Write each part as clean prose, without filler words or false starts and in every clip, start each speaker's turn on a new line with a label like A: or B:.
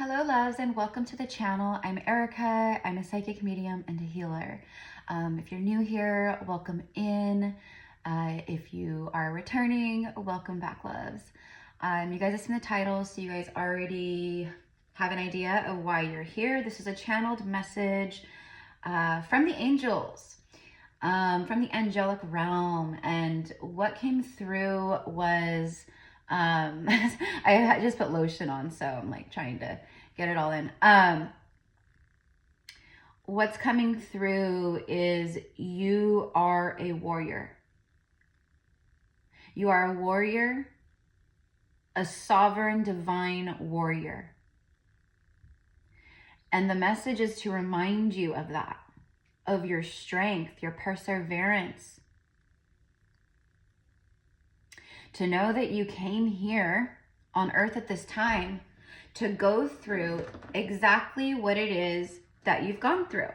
A: Hello loves and welcome to the channel. I'm Erica. I'm a psychic medium and a healer. If you're new here, welcome in. If you are returning, welcome back loves. You guys have seen the title, so you guys already have an idea of why you're here. This is a channeled message from the angels, from the angelic realm, and what came through was I just put lotion on, so I'm like trying to get it all in. What's coming through is you are a warrior. You are a warrior, a sovereign divine warrior. And the message is to remind you of that, of your strength, your perseverance. To know that you came here on earth at this time to go through exactly what it is that you've gone through.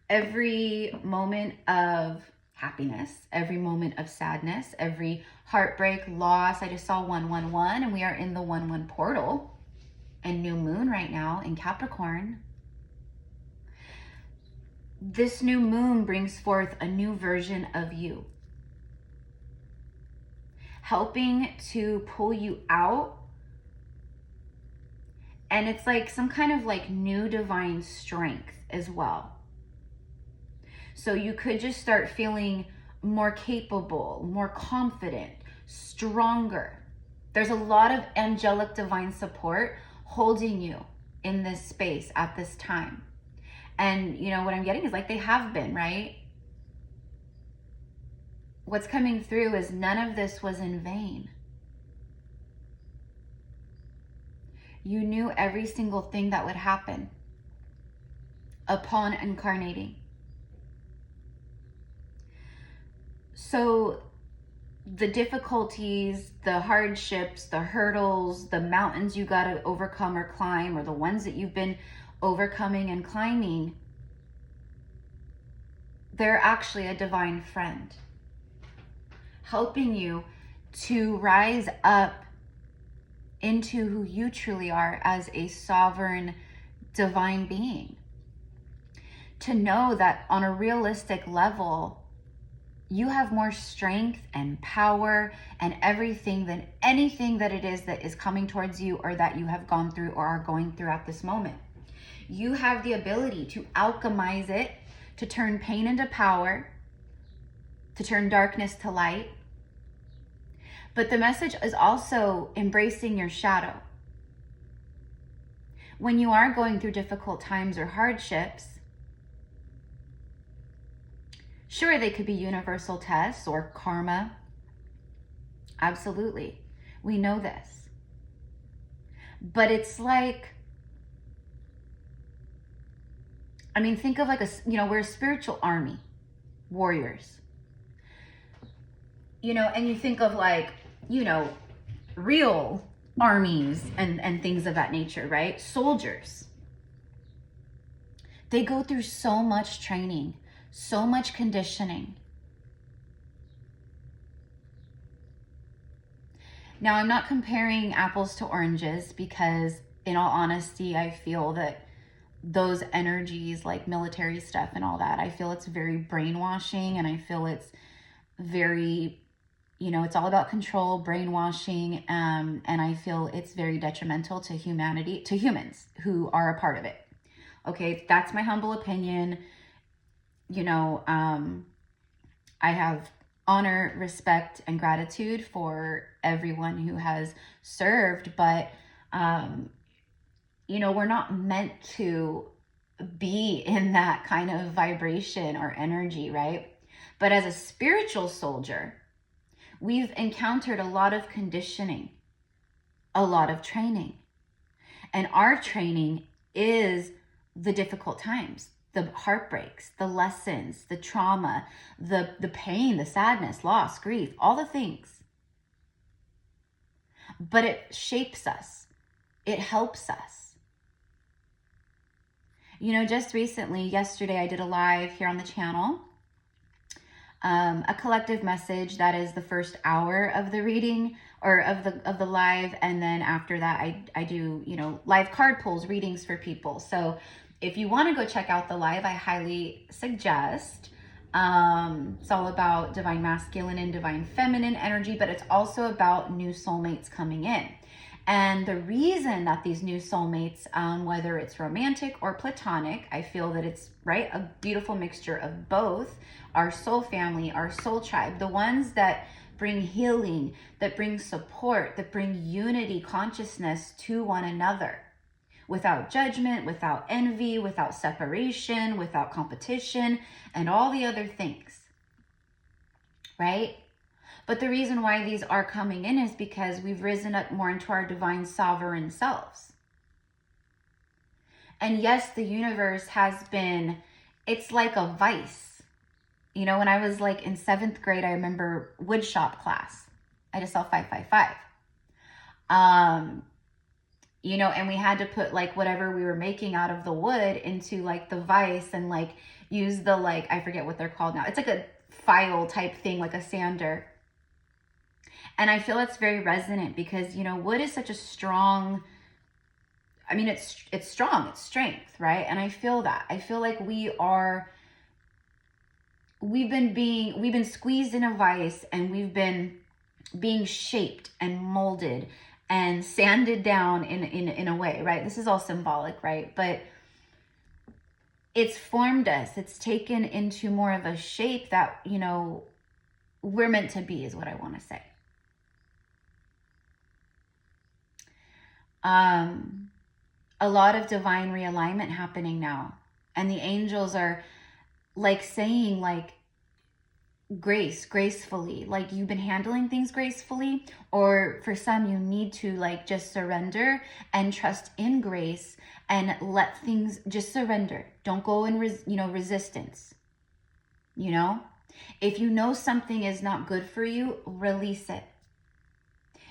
A: Every moment of happiness, every moment of sadness, every heartbreak, loss. I just saw 111 and we are in the 1-1 portal and new moon right now in Capricorn. This new moon brings forth a new version of you, helping to pull you out. And it's like some kind of like new divine strength as well. So you could just start feeling more capable, more confident, stronger. There's a lot of angelic divine support holding you in this space at this time. And you know what I'm getting is like they have been, right? What's coming through is none of this was in vain. You knew every single thing that would happen upon incarnating. So the difficulties, the hardships, the hurdles, the mountains you got to overcome or climb, or the ones that you've been overcoming and climbing, they're actually a divine friend, helping you to rise up into who you truly are as a sovereign divine being. To know that on a realistic level, you have more strength and power and everything than anything that it is that is coming towards you or that you have gone through or are going through at this moment. You have the ability to alchemize it, to turn pain into power, to turn darkness to light. But the message is also embracing your shadow. When you are going through difficult times or hardships, sure, they could be universal tests or karma. Absolutely. We know this. But it's like, I mean, think of like we're a spiritual army, warriors. And you think of like, real armies and things of that nature, right? Soldiers. They go through so much training, so much conditioning. Now, I'm not comparing apples to oranges because, in all honesty, I feel that those energies, like military stuff and all that, I feel it's very brainwashing, and I feel it's very, it's all about control, brainwashing, and I feel it's very detrimental to humanity, to humans who are a part of it. Okay, that's my humble opinion. I have honor, respect, and gratitude for everyone who has served, but, we're not meant to be in that kind of vibration or energy, right? But as a spiritual soldier, we've encountered a lot of conditioning, a lot of training. And our training is the difficult times, the heartbreaks, the lessons, the trauma, the pain, the sadness, loss, grief, all the things. But it shapes us. It helps us. Just recently, yesterday, I did a live here on the channel. A collective message that is the first hour of the reading, or of the live, and then after that I do, you know, live card pulls, readings for people. So if you want to go check out the live, I highly suggest. It's all about divine masculine and divine feminine energy, but it's also about new soulmates coming in. And the reason that these new soulmates, whether it's romantic or platonic, I feel that it's, right, a beautiful mixture of both, our soul family, our soul tribe, the ones that bring healing, that bring support, that bring unity, consciousness to one another, without judgment, without envy, without separation, without competition, and all the other things, right? But the reason why these are coming in is because we've risen up more into our divine sovereign selves. And yes, the universe has been, it's like a vice. You know, when I was like in 7th grade, I remember woodshop class. I just saw 555. You know, and we had to put like whatever we were making out of the wood into like the vise and like use the, like, I forget what they're called now. It's like a file type thing, like a sander. And I feel it's very resonant because, you know, wood is such a strong, I mean, it's strong, it's strength, right? And I feel that. I feel like we've been squeezed in a vise, and we've been being shaped and molded and sanded down in a way, right? This is all symbolic, right? But it's formed us. It's taken into more of a shape that, you know, we're meant to be, is what I want to say. A lot of divine realignment happening now. And the angels are like saying, like, gracefully, like you've been handling things gracefully, or for some you need to like just surrender and trust in grace and let things just surrender. Don't go in resistance. You know, if you know something is not good for you, release it.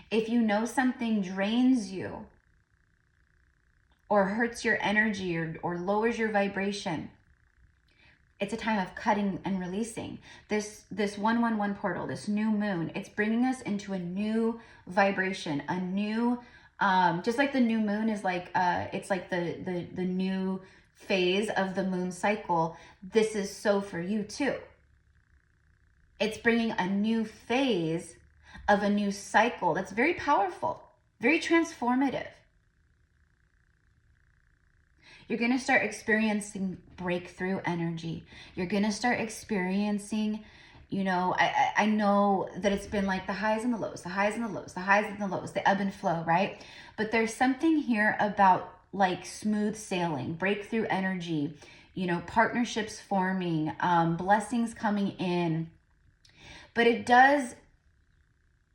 A: If you know something drains you or hurts your energy or lowers your vibration, it's a time of cutting and releasing. This 111 portal, this new moon, it's bringing us into a new vibration, a new, just like the new moon is like, it's like the new phase of the moon cycle. This is so for you too. It's bringing a new phase of a new cycle that's very powerful, very transformative. You're going to start experiencing breakthrough energy. You're going to start experiencing, you know, I know that it's been like the highs and the lows, the highs and the lows, the highs and the lows, the ebb and flow, right? But there's something here about like smooth sailing, breakthrough energy, you know, partnerships forming, blessings coming in. But it does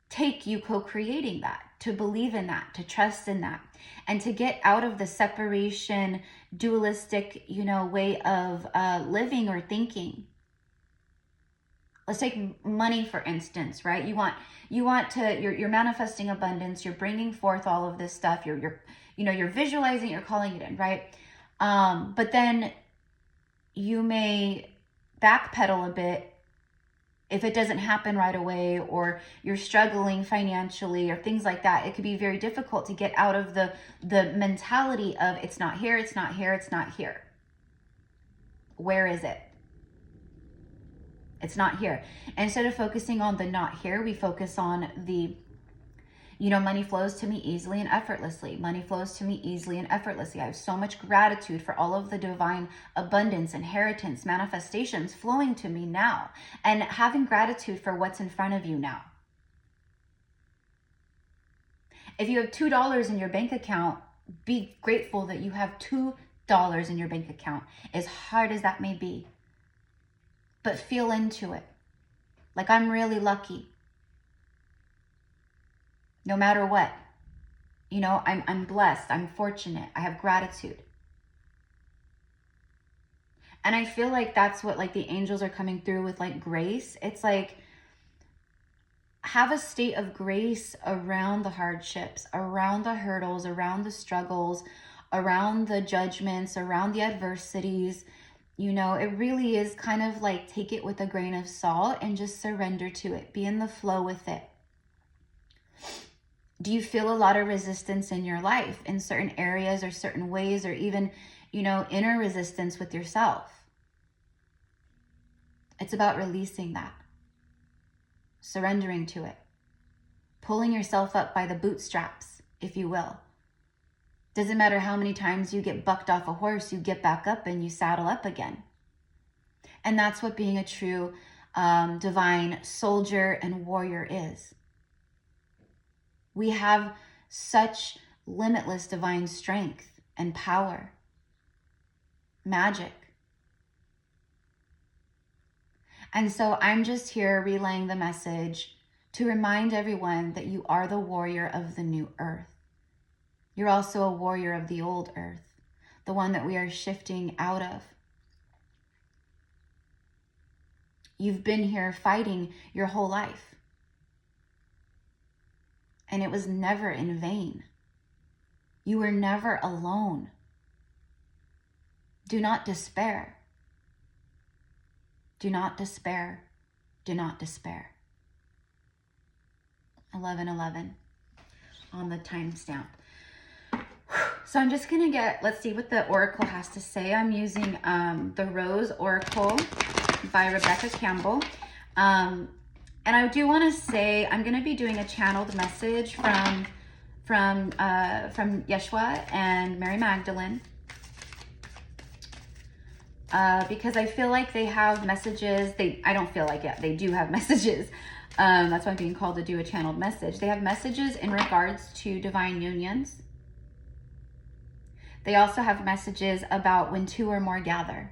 A: take you co-creating that, to believe in that, to trust in that, and to get out of the separation, dualistic, you know, way of living or thinking. Let's take money, for instance, right? You're manifesting abundance, you're bringing forth all of this stuff, you're visualizing, you're calling it in, right? But then you may backpedal a bit if it doesn't happen right away, or you're struggling financially or things like that. It could be very difficult to get out of the mentality of it's not here, it's not here, it's not here. Where is it? It's not here. Instead of focusing on the not here, we focus on the, you know, money flows to me easily and effortlessly. Money flows to me easily and effortlessly. I have so much gratitude for all of the divine abundance, inheritance, manifestations flowing to me now. And having gratitude for what's in front of you now. If you have $2 in your bank account, be grateful that you have $2 in your bank account, as hard as that may be. But feel into it. Like, I'm really lucky. No matter what, you know, I'm blessed, I'm fortunate, I have gratitude. And I feel like that's what like the angels are coming through with, like grace. It's like, have a state of grace around the hardships, around the hurdles, around the struggles, around the judgments, around the adversities. You know, it really is kind of like, take it with a grain of salt and just surrender to it. Be in the flow with it. Do you feel a lot of resistance in your life in certain areas or certain ways, or even, inner resistance with yourself? It's about releasing that, surrendering to it, pulling yourself up by the bootstraps, if you will. Doesn't matter how many times you get bucked off a horse, you get back up and you saddle up again. And that's what being a true divine soldier and warrior is. We have such limitless divine strength and power, magic. And so I'm just here relaying the message to remind everyone that you are the warrior of the new earth. You're also a warrior of the old earth, the one that we are shifting out of. You've been here fighting your whole life. And it was never in vain. You were never alone. Do not despair. Do not despair. Do not despair. 11:11 on the timestamp. So I'm just going to let's see what the Oracle has to say. I'm using the Rose Oracle by Rebecca Campbell. And I do want to say I'm going to be doing a channeled message from Yeshua and Mary Magdalene. Because I feel like they have messages. I don't feel like it. They do have messages. That's why I'm being called to do a channeled message. They have messages in regards to divine unions. They also have messages about when two or more gather.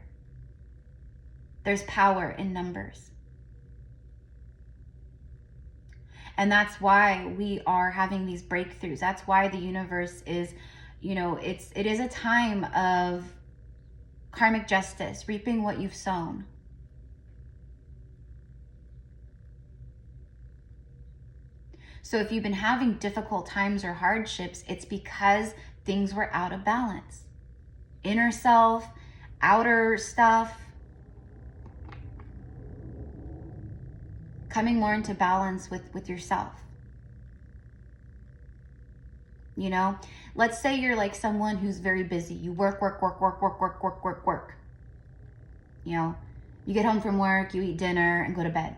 A: There's power in numbers. And that's why we are having these breakthroughs. That's why the universe is, it is a time of karmic justice, reaping what you've sown. So if you've been having difficult times or hardships, it's because things were out of balance. Inner self, outer stuff, coming more into balance with yourself. Let's say you're like someone who's very busy. You work. You get home from work, you eat dinner and go to bed.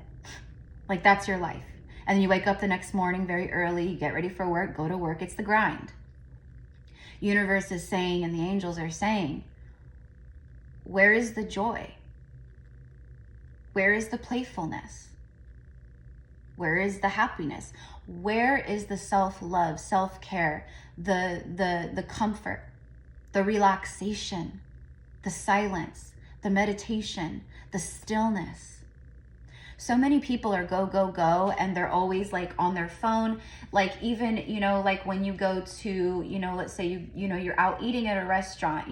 A: Like that's your life. And then you wake up the next morning very early, you get ready for work, go to work. It's the grind. Universe is saying, and the angels are saying, where is the joy? Where is the playfulness? Where is the happiness? Where is the self-love, self-care, the comfort, the relaxation, the silence, the meditation, the stillness? So many people are go, and they're always like on their phone. Like even, like when you go to, let's say you're out eating at a restaurant,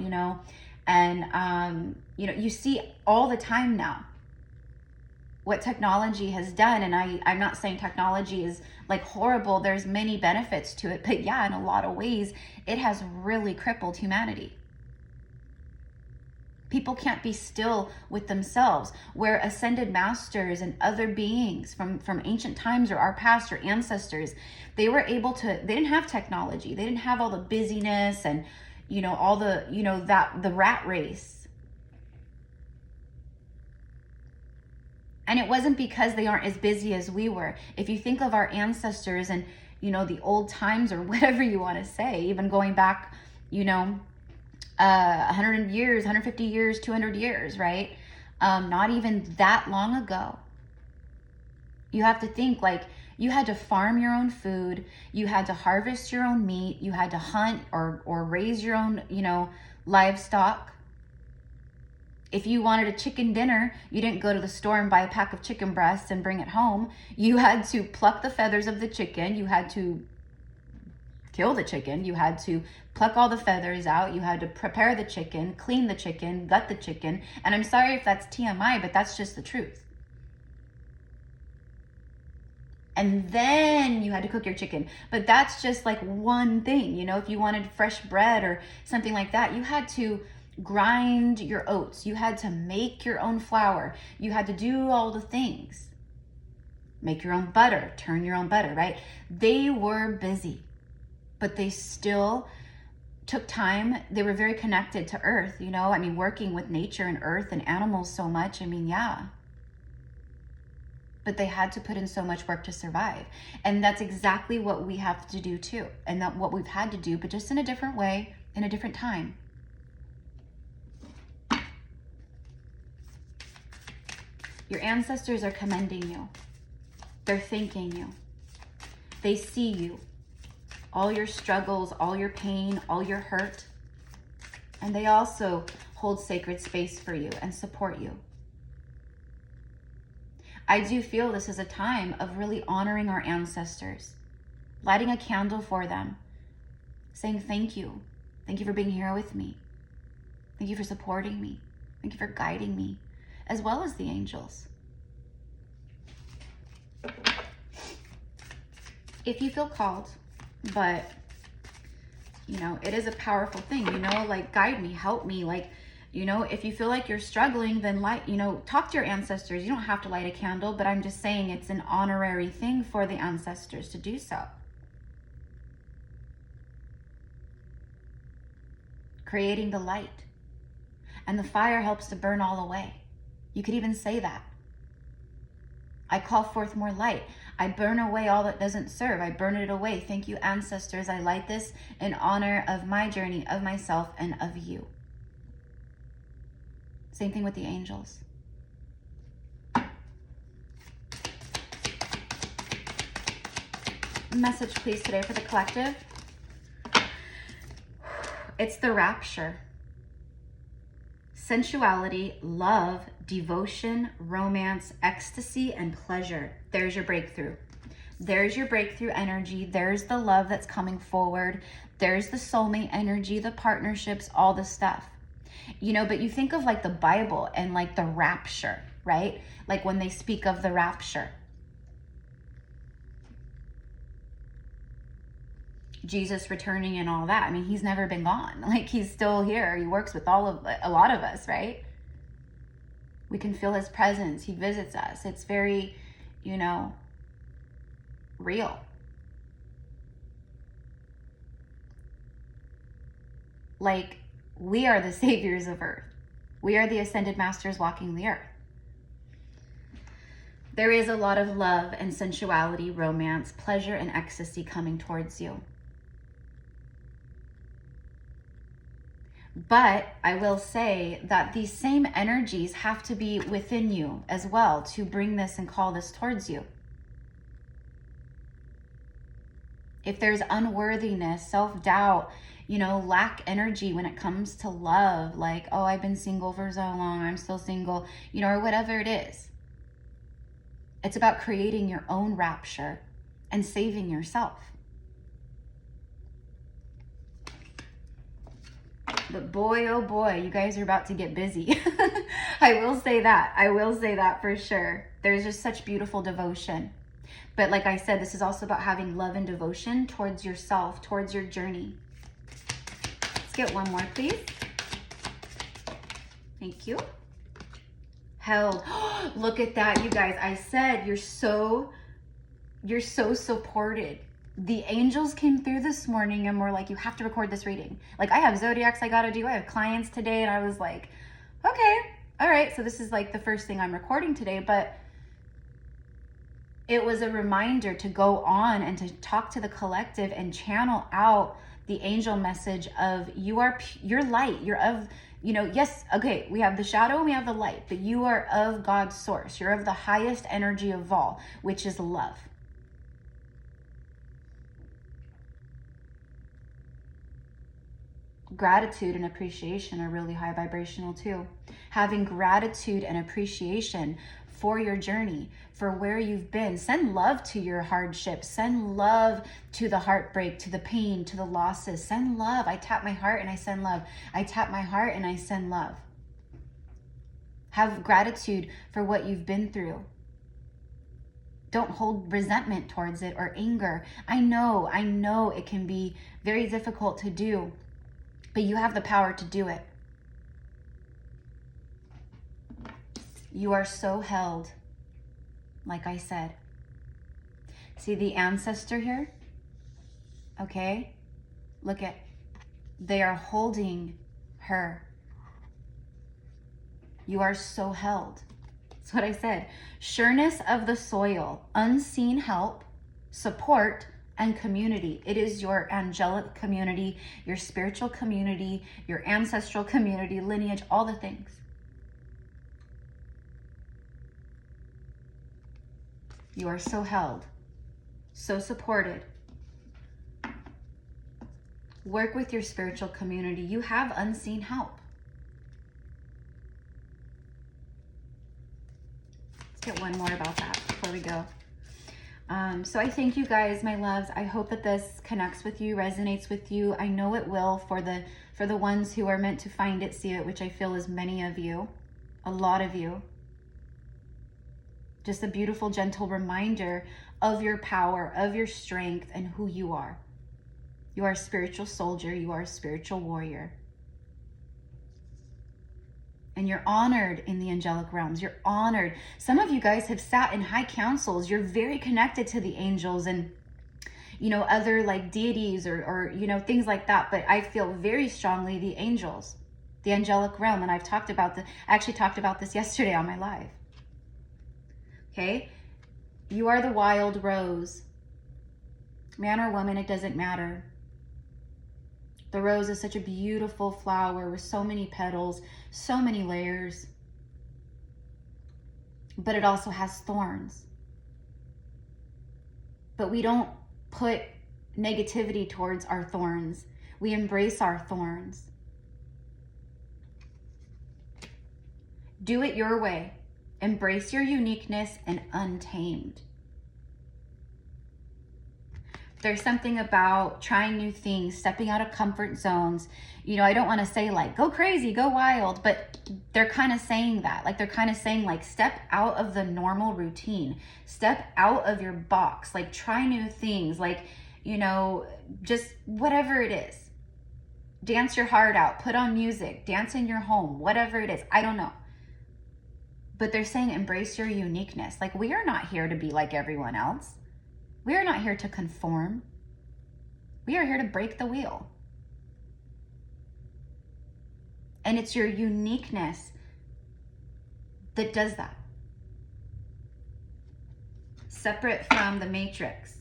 A: and, you see all the time now what technology has done. And I'm not saying technology is like horrible. There's many benefits to it, but yeah, in a lot of ways, it has really crippled humanity. People can't be still with themselves, where ascended masters and other beings from ancient times or our past or ancestors, they didn't have technology. They didn't have all the busyness and, all the, the rat race. And it wasn't because they aren't as busy as we were. If you think of our ancestors and, the old times or whatever you want to say, even going back, 100 years, 150 years, 200 years, right? Not even that long ago. You have to think like you had to farm your own food. You had to harvest your own meat. You had to hunt or raise your own, livestock. If you wanted a chicken dinner, you didn't go to the store and buy a pack of chicken breasts and bring it home. You had to pluck the feathers of the chicken. You had to kill the chicken. You had to pluck all the feathers out. You had to prepare the chicken, clean the chicken, gut the chicken. And I'm sorry if that's TMI, but that's just the truth. And then you had to cook your chicken. But that's just like one thing. If you wanted fresh bread or something like that, you had to grind your oats. You had to make your own flour. You had to do all the things. Make your own butter, turn your own butter, right? They were busy. but they still took time. They were very connected to earth, you know, I mean, working with nature and earth and animals so much. I mean, yeah. But they had to put in so much work to survive. And that's exactly what we have to do too. And that's what we've had to do, but just in a different way, in a different time. Your ancestors are commending you. They're thanking you. They see you. All your struggles, all your pain, all your hurt. And they also hold sacred space for you and support you. I do feel this is a time of really honoring our ancestors, lighting a candle for them, saying thank you. Thank you for being here with me. Thank you for supporting me. Thank you for guiding me, as well as the angels. If you feel called, but you know, it is a powerful thing, you know, like guide me, help me, like, you know, if you feel like you're struggling, then light, you know, talk to your ancestors. You don't have to light a candle, but I'm just saying it's an honorary thing for the ancestors to do so. Creating the light. And the fire helps to burn all away. You could even say that. I call forth more light. I burn away all that doesn't serve. I burn it away. Thank you, ancestors. I light this in honor of my journey, of myself, and of you. Same thing with the angels. Message, please, today for the collective. It's the rapture. Sensuality, love, devotion, romance, ecstasy, and pleasure. There's your breakthrough. There's your breakthrough energy. There's the love that's coming forward. There's the soulmate energy, the partnerships, all the stuff. You know, but you think of like the Bible and like the rapture, right? Like when they speak of the rapture. Jesus returning and all that. I mean, he's never been gone. Like he's still here. He works with a lot of us, right? We can feel his presence. He visits us. It's very, you know, real. Like, we are the saviors of earth. We are the ascended masters walking the earth. There is a lot of love and sensuality, romance, pleasure, and ecstasy coming towards you. But I will say that these same energies have to be within you as well to bring this and call this towards you. If there's unworthiness, self-doubt, you know, lack energy when it comes to love, like, oh, I've been single for so long, I'm still single, you know, or whatever it is. It's about creating your own rapture and saving yourself. But boy, oh boy, you guys are about to get busy. I will say that. I will say that for sure. There's just such beautiful devotion. But like I said, this is also about having love and devotion towards yourself, towards your journey. Let's get one more, please. Thank you. Held. Look at that, you guys. I said you're so supported. The angels came through this morning and were like, you have to record this reading. Like, I have zodiacs I gotta do. I have clients today. And I was like, okay, all right. So this is like the first thing I'm recording today. But it was a reminder to go on and to talk to the collective and channel out the angel message of you're light. You're of, you know, yes, okay, we have the shadow and we have the light, but you are of God's source. You're of the highest energy of all, which is love. Gratitude and appreciation are really high vibrational too. Having gratitude and appreciation for your journey, for where you've been. Send love to your hardships. Send love to the heartbreak, to the pain, to the losses. Send love. I tap my heart and I send love. I tap my heart and I send love. Have gratitude for what you've been through. Don't hold resentment towards it or anger. I know it can be very difficult to do, but you have the power to do it. You are so held, like I said. See the ancestor here? Okay? Look at, they are holding her. You are so held. That's what I said. Sureness of the soil, unseen help, support, and community. It is your angelic community, your spiritual community, your ancestral community, lineage, all the things. You are so held, so supported. Work with your spiritual community. You have unseen help. Let's get one more about that before we go. So I thank you guys, my loves. I hope that this connects with you, resonates with you. I know it will for the ones who are meant to find it, see it, which I feel is many of you, a lot of you. Just a beautiful, gentle reminder of your power, of your strength, and who you are. You are a spiritual soldier. You are a spiritual warrior. And you're honored in the angelic realms. You're honored. Some of you guys have sat in high councils. You're very connected to the angels and, you know, other like deities or you know, things like that. But I feel very strongly the angels, the angelic realm. And I've talked about I actually talked about this yesterday on my live. Okay. You are the wild rose. Man or woman, it doesn't matter. The rose is such a beautiful flower with so many petals, so many layers. But it also has thorns. But we don't put negativity towards our thorns. We embrace our thorns. Do it your way. Embrace your uniqueness and untamed. There's something about trying new things, stepping out of comfort zones. You know, I don't want to say like, go crazy, go wild, but they're kind of saying that. Like, they're kind of saying like, step out of the normal routine. Step out of your box. Like, try new things. Like, you know, just whatever it is. Dance your heart out. Put on music. Dance in your home. Whatever it is. I don't know. But they're saying embrace your uniqueness. Like, we are not here to be like everyone else. We are not here to conform. We are here to break the wheel. And it's your uniqueness that does that. Separate from the matrix.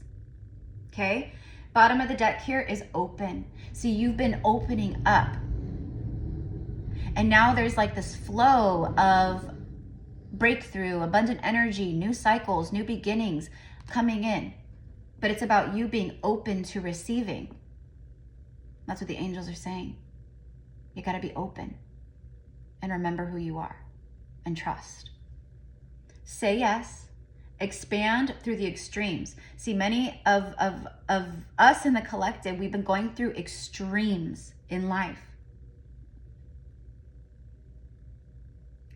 A: Okay? Bottom of the deck here is open. See, you've been opening up. And now there's like this flow of breakthrough, abundant energy, new cycles, new beginnings coming in. But it's about you being open to receiving. That's what the angels are saying. You got to be open and remember who you are and trust. Say yes. Expand through the extremes. See, many of us in the collective, we've been going through extremes in life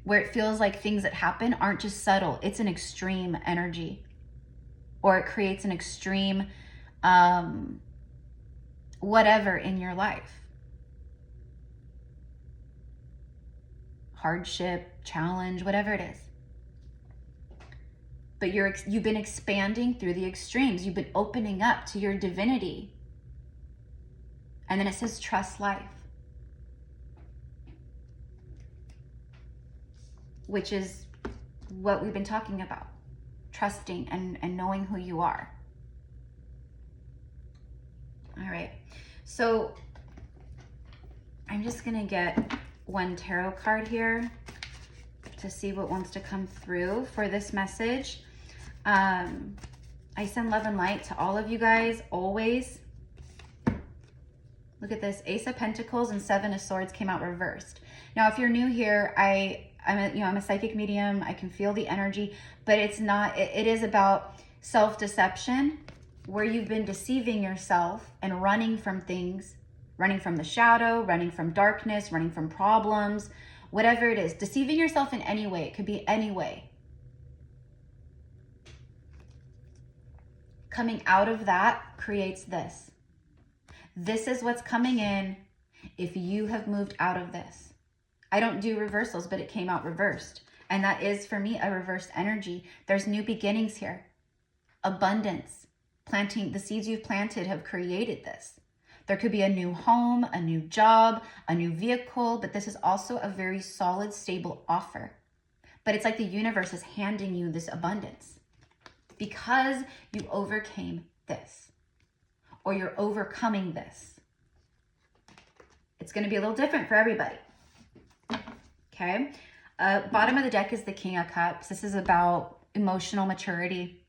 A: where it feels like things that happen aren't just subtle. It's an extreme energy. Or it creates an extreme whatever in your life. Hardship, challenge, whatever it is. But you've been expanding through the extremes. You've been opening up to your divinity. And then it says trust life. Which is what we've been talking about. Trusting and knowing who you are. All right, so I'm just gonna get one tarot card here to see what wants to come through for this message. I send love and light to all of you guys, always. Look at this, Ace of Pentacles and Seven of Swords came out reversed. Now, if you're new here, I'm a psychic medium. I can feel the energy, but it's not, it is about self-deception, where you've been deceiving yourself and running from things, running from the shadow, running from darkness, running from problems, whatever it is, deceiving yourself in any way. It could be any way. Coming out of that creates this. This is what's coming in if you have moved out of this. I don't do reversals, but it came out reversed. And that is, for me, a reversed energy. There's new beginnings here. Abundance. Planting, the seeds you've planted have created this. There could be a new home, a new job, a new vehicle, but this is also a very solid, stable offer. But it's like the universe is handing you this abundance because you overcame this, or you're overcoming this. It's going to be a little different for everybody. Okay. Bottom of the deck is the King of Cups. This is about emotional maturity.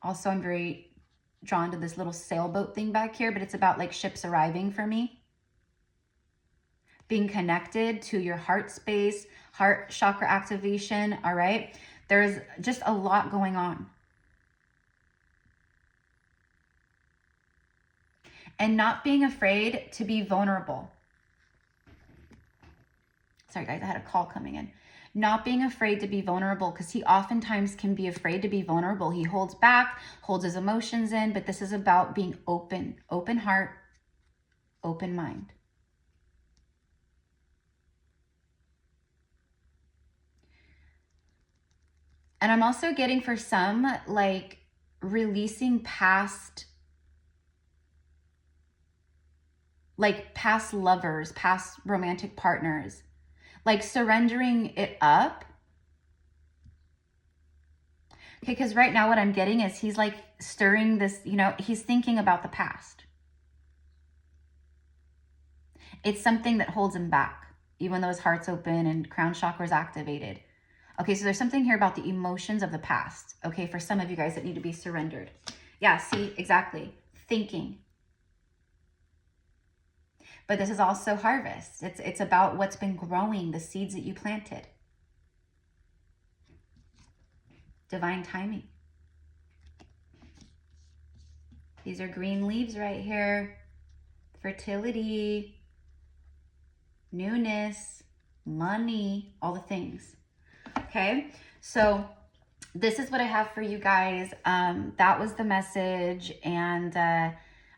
A: Also, I'm very drawn to this little sailboat thing back here, but it's about like ships arriving for me. Being connected to your heart space, heart chakra activation. All right. There's just a lot going on. And not being afraid to be vulnerable. Sorry guys, I had a call coming in. Not being afraid to be vulnerable, because he oftentimes can be afraid to be vulnerable. He holds back, holds his emotions in, but this is about being open, open heart, open mind. And I'm also getting for some, like releasing past lovers, past romantic partners. Like surrendering it up. Okay, because right now what I'm getting is he's like stirring this, you know, he's thinking about the past. It's something that holds him back, even though his heart's open and crown chakra is activated. Okay, so there's something here about the emotions of the past. Okay, for some of you guys that need to be surrendered. Yeah, see, exactly. Thinking. But this is also harvest. It's about what's been growing, the seeds that you planted. Divine timing. These are green leaves right here. Fertility, newness, money, all the things. Okay, so this is what I have for you guys. That was the message, and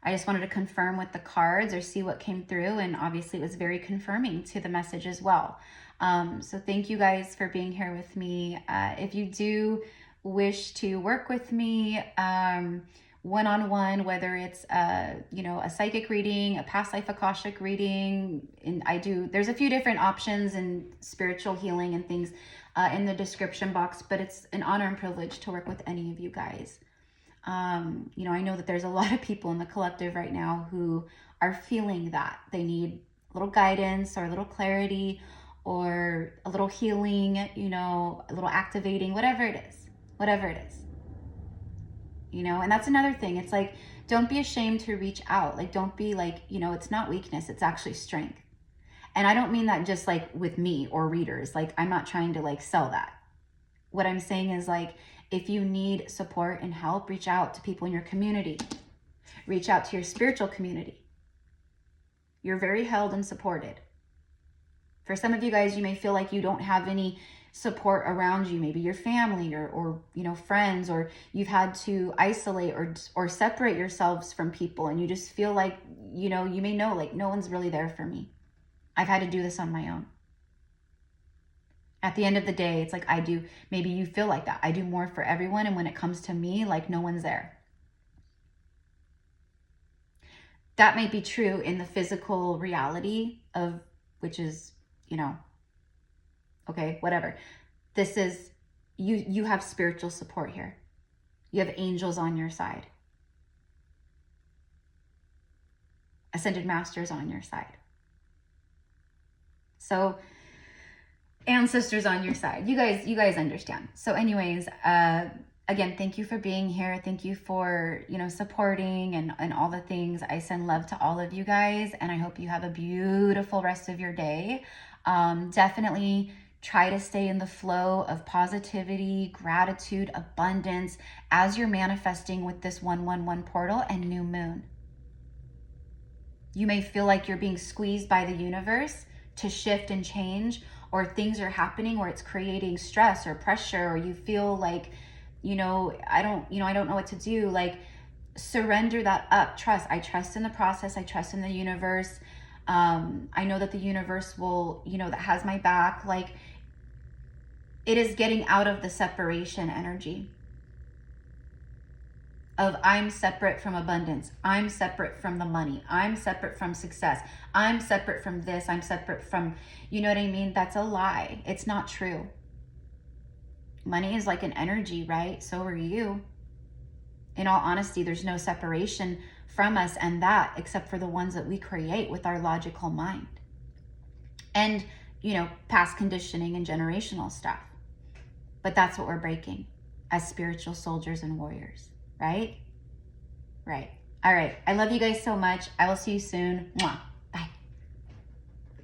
A: I just wanted to confirm with the cards or see what came through, and obviously it was very confirming to the message as well. So thank you guys for being here with me. If you do wish to work with me one-on-one, whether it's you know, a psychic reading, a past life Akashic reading, and there's a few different options and spiritual healing and things in the description box, but it's an honor and privilege to work with any of you guys. You know, I know that there's a lot of people in the collective right now who are feeling that they need a little guidance or a little clarity or a little healing, you know, a little activating, whatever it is, you know. And that's another thing. It's like, don't be ashamed to reach out. Like, don't be like, you know, it's not weakness, it's actually strength. And I don't mean that just like with me or readers. Like, I'm not trying to like sell that. What I'm saying is, like, if you need support and help, reach out to people in your community. Reach out to your spiritual community. You're very held and supported. For some of you guys, you may feel like you don't have any support around you, maybe your family or you know, friends, or you've had to isolate or separate yourselves from people, and you just feel like, you know, you may know, like, no one's really there for me. I've had to do this on my own. At the end of the day, it's like, maybe you feel like that. I do more for everyone, and when it comes to me, like, no one's there. That may be true in the physical reality of, which is, you know, okay, whatever. This is, you have spiritual support here. You have angels on your side. Ascended masters on your side. So, ancestors on your side. You guys understand. So anyways, again, thank you for being here. Thank you for, you know, supporting and all the things. I send love to all of you guys, and I hope you have a beautiful rest of your day. Definitely try to stay in the flow of positivity, gratitude, abundance as you're manifesting with this 111 portal and new moon. You may feel like you're being squeezed by the universe to shift and change, or things are happening where it's creating stress or pressure, or you feel like, you know, I don't know what to do. Like, surrender that up. I trust in the process. I trust in the universe. I know that the universe will, you know, that has my back. Like, it is getting out of the separation energy. of I'm separate from abundance, I'm separate from the money, I'm separate from success, I'm separate from this, I'm separate from, you know what I mean? That's a lie. It's not true. Money is like an energy, right? So are you. In all honesty, there's no separation from us and that, except for the ones that we create with our logical mind. And, you know, past conditioning and generational stuff. But that's what we're breaking as spiritual soldiers and warriors, right? Right. All right. I love you guys so much. I will see you soon. Mwah.